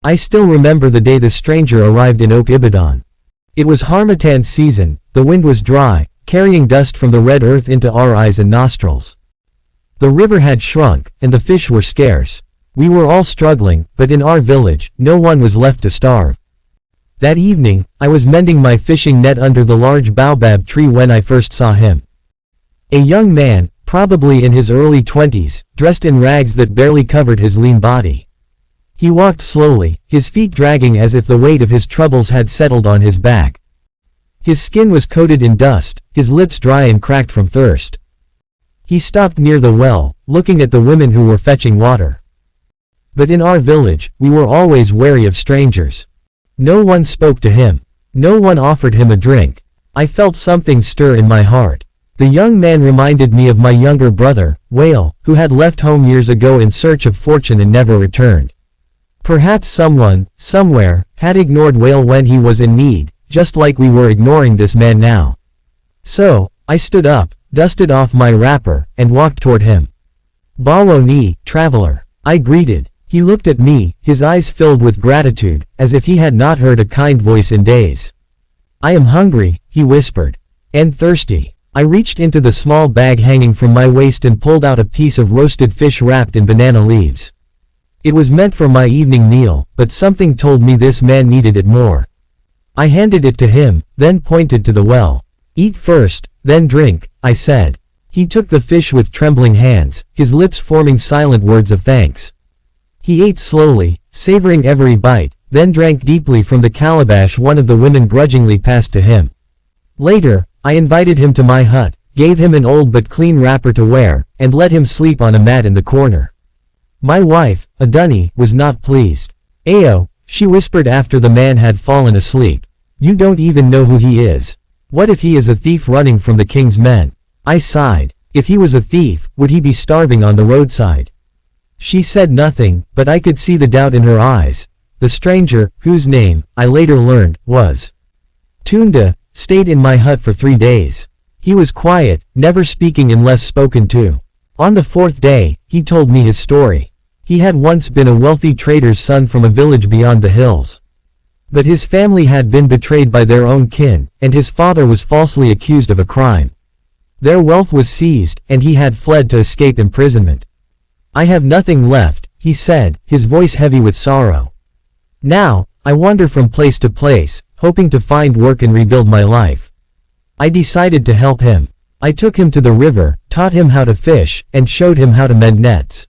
I still remember the day the stranger arrived in Oak Ibadan. It was Harmattan season, the wind was dry, carrying dust from the red earth into our eyes and nostrils. The river had shrunk, and the fish were scarce. We were all struggling, but in our village, no one was left to starve. That evening, I was mending my fishing net under the large baobab tree when I first saw him. A young man, probably in his early 20s, dressed in rags that barely covered his lean body. He walked slowly, his feet dragging as if the weight of his troubles had settled on his back. His skin was coated in dust, his lips dry and cracked from thirst. He stopped near the well, looking at the women who were fetching water. But in our village, we were always wary of strangers. No one spoke to him. No one offered him a drink. I felt something stir in my heart. The young man reminded me of my younger brother, Whale, who had left home years ago in search of fortune and never returned. Perhaps someone, somewhere, had ignored Whale when he was in need, just like we were ignoring this man now. So, I stood up, dusted off my wrapper, and walked toward him. "Bawo ni, traveler," I greeted. He looked at me, his eyes filled with gratitude, as if he had not heard a kind voice in days. "I am hungry," he whispered. "And thirsty." I reached into the small bag hanging from my waist and pulled out a piece of roasted fish wrapped in banana leaves. It was meant for my evening meal, but something told me this man needed it more. I handed it to him, then pointed to the well. "Eat first, then drink," I said. He took the fish with trembling hands, his lips forming silent words of thanks. He ate slowly, savoring every bite, then drank deeply from the calabash one of the women grudgingly passed to him. Later, I invited him to my hut, gave him an old but clean wrapper to wear, and let him sleep on a mat in the corner. My wife, Aduni, was not pleased. "Ayo," she whispered after the man had fallen asleep. "You don't even know who he is. What if he is a thief running from the king's men?" I sighed. If he was a thief, would he be starving on the roadside? She said nothing, but I could see the doubt in her eyes. The stranger, whose name, I later learned, was Tunda, stayed in my hut for 3 days. He was quiet, never speaking unless spoken to. On the 4th day, he told me his story. He had once been a wealthy trader's son from a village beyond the hills. But his family had been betrayed by their own kin, and his father was falsely accused of a crime. Their wealth was seized, and he had fled to escape imprisonment. "I have nothing left," he said, his voice heavy with sorrow. "Now, I wander from place to place, hoping to find work and rebuild my life." I decided to help him. I took him to the river, taught him how to fish, and showed him how to mend nets.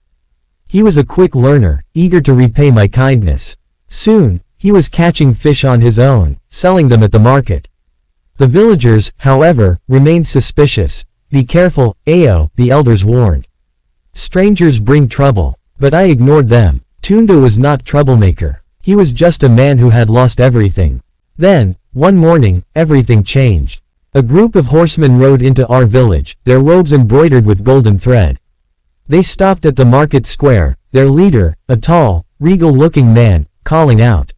He was a quick learner, eager to repay my kindness. Soon, he was catching fish on his own, selling them at the market. The villagers, however, remained suspicious. "Be careful, Ayo," the elders warned. "Strangers bring trouble." But I ignored them. Tunda was not troublemaker. He was just a man who had lost everything. Then, one morning, everything changed. A group of horsemen rode into our village, their robes embroidered with golden thread. They stopped at the market square, their leader, a tall, regal-looking man, calling out,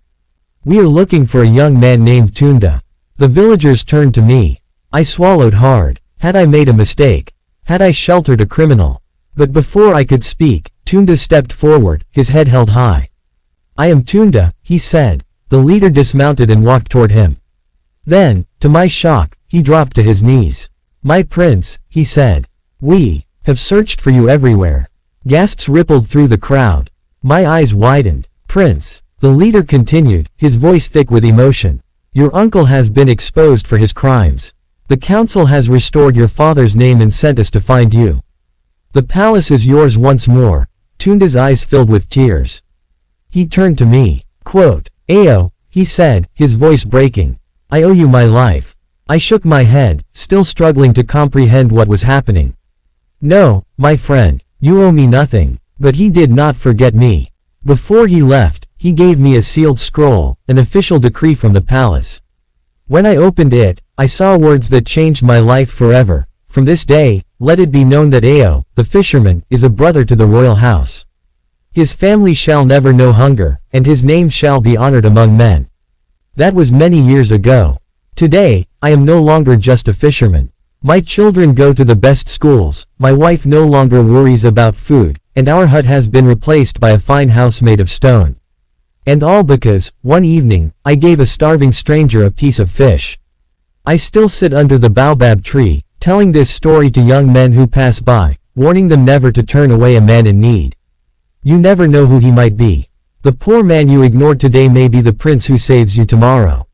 "We are looking for a young man named Tunda." The villagers turned to me. I swallowed hard. Had I made a mistake? Had I sheltered a criminal? But before I could speak, Tunda stepped forward, his head held high. "I am Tunda," he said. The leader dismounted and walked toward him. Then, to my shock, he dropped to his knees. "My prince," he said. "We have searched for you everywhere." Gasps rippled through the crowd. My eyes widened. "Prince," the leader continued, his voice thick with emotion. "Your uncle has been exposed for his crimes. The council has restored your father's name and sent us to find you. The palace is yours once more." Tunda's eyes filled with tears. He turned to me. Quote, "Ayo," he said, his voice breaking. "I owe you my life." I shook my head, still struggling to comprehend what was happening. "No, my friend, you owe me nothing." But he did not forget me. Before he left, he gave me a sealed scroll, an official decree from the palace. When I opened it, I saw words that changed my life forever. "From this day, let it be known that Ayo, the fisherman, is a brother to the royal house. His family shall never know hunger, and his name shall be honored among men." That was many years ago. Today, I am no longer just a fisherman. My children go to the best schools, my wife no longer worries about food, and our hut has been replaced by a fine house made of stone. And all because, one evening, I gave a starving stranger a piece of fish. I still sit under the baobab tree, telling this story to young men who pass by, warning them never to turn away a man in need. You never know who he might be. The poor man you ignored today may be the prince who saves you tomorrow.